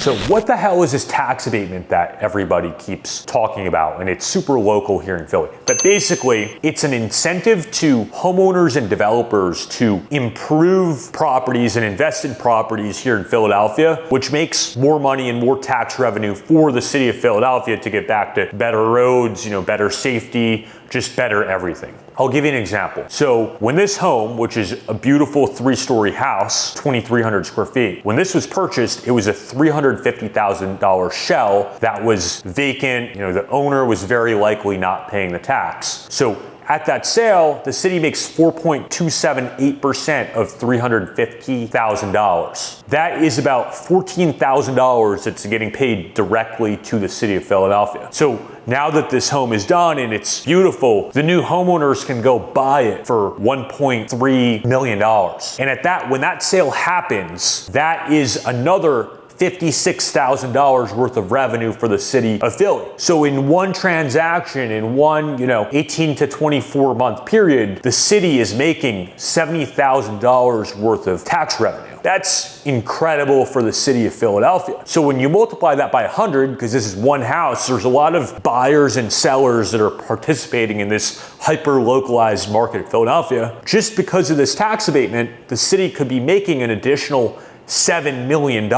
So what the hell is this tax abatement that everybody keeps talking about? And it's super local here in Philly. But basically, it's an incentive to homeowners and developers to improve properties and invest in properties here in Philadelphia, which makes more money and more tax revenue for the city of Philadelphia to get back to better roads, better safety, just better everything. I'll give you an example. So when this home, which is a beautiful 3-story house, 2,300 square feet, when this was purchased, it was a $350,000 shell that was vacant. The owner was very likely not paying the tax. So at that sale, the city makes 4.278% of $350,000. That is about $14,000 that's getting paid directly to the city of Philadelphia. So now that this home is done and it's beautiful, the new homeowners can go buy it for $1.3 million. And when that sale happens, that is another $56,000 worth of revenue for the city of Philly. So in one transaction, in one 18 to 24 month period, the city is making $70,000 worth of tax revenue. That's incredible for the city of Philadelphia. So when you multiply that by 100, because this is one house, there's a lot of buyers and sellers that are participating in this hyper-localized market of Philadelphia. Just because of this tax abatement, the city could be making an additional $7 million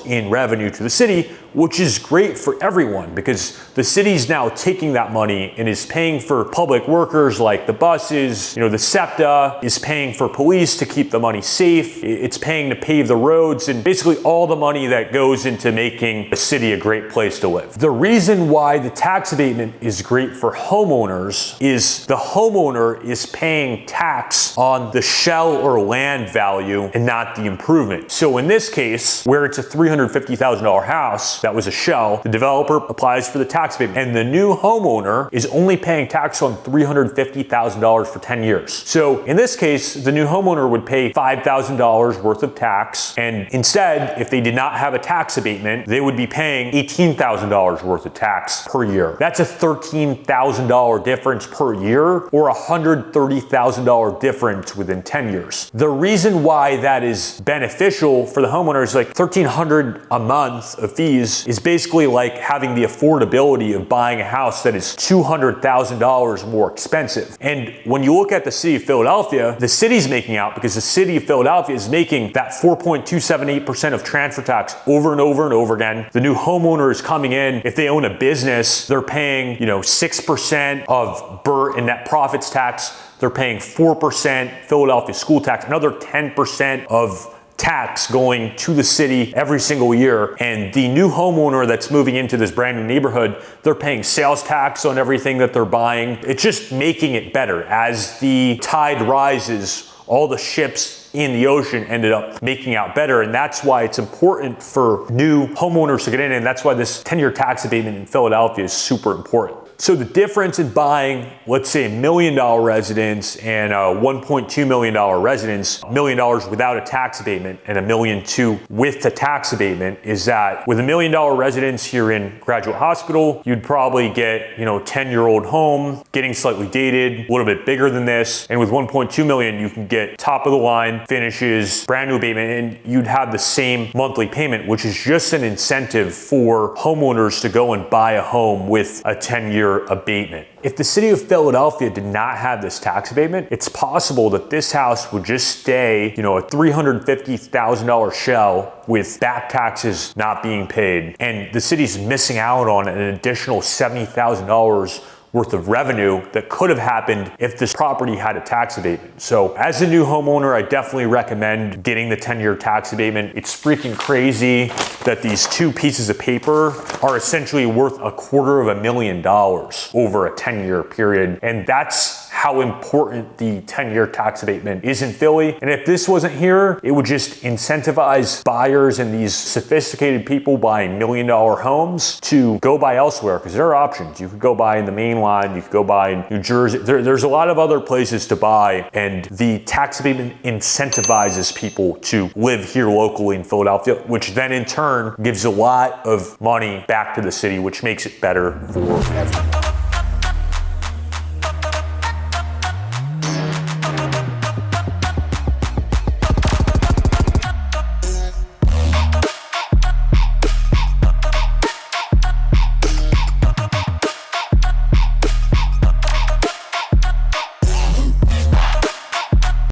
in revenue to the city, which is great for everyone because the city's now taking that money and is paying for public workers like the buses, the SEPTA is paying for police to keep the money safe. It's paying to pave the roads and basically all the money that goes into making a city a great place to live. The reason why the tax abatement is great for homeowners is the homeowner is paying tax on the shell or land value and not the improvement. So in this case, where it's a $350,000 house, that was a shell, the developer applies for the tax abatement, and the new homeowner is only paying tax on $350,000 for 10 years. So in this case, the new homeowner would pay $5,000 worth of tax, and instead, if they did not have a tax abatement, they would be paying $18,000 worth of tax per year. That's a $13,000 difference per year, or a $130,000 difference within 10 years. The reason why that is beneficial for the homeowner is like $1,300 a month of fees is basically like having the affordability of buying a house that is $200,000 more expensive. And when you look at the city of Philadelphia, the city's making out because the city of Philadelphia is making that 4.278% of transfer tax over and over and over again. The new homeowner is coming in. If they own a business, they're paying 6% of BERT and net profits tax. They're paying 4% Philadelphia school tax, another 10% of tax going to the city every single year. And the new homeowner that's moving into this brand new neighborhood, they're paying sales tax on everything that they're buying. It's just making it better. As the tide rises, all the ships in the ocean ended up making out better. And that's why it's important for new homeowners to get in. And that's why this 10-year tax abatement in Philadelphia is super important. So the difference in buying, let's say, $1 million residence and a $1.2 million residence, $1 million without a tax abatement and $1.2 million with the tax abatement, is that with $1 million residence here in Graduate Hospital, you'd probably get, a 10-year-old home, getting slightly dated, a little bit bigger than this. And with $1.2 million, you can get top of the line finishes, brand new abatement, and you'd have the same monthly payment, which is just an incentive for homeowners to go and buy a home with a 10-year abatement. If the city of Philadelphia did not have this tax abatement, it's possible that this house would just stay, a $350,000 shell with back taxes not being paid. And the city's missing out on an additional $70,000 worth of revenue that could have happened if this property had a tax abatement. So as a new homeowner, I definitely recommend getting the 10-year tax abatement. It's freaking crazy that these two pieces of paper are essentially worth $250,000 over a 10-year period. And that's how important the 10-year tax abatement is in Philly. And if this wasn't here, it would just incentivize buyers and these sophisticated people buying $1 million homes to go buy elsewhere, because there are options. You could go buy in the main line, you could go buy in New Jersey. There's a lot of other places to buy, and the tax abatement incentivizes people to live here locally in Philadelphia, which then in turn gives a lot of money back to the city, which makes it better for everyone.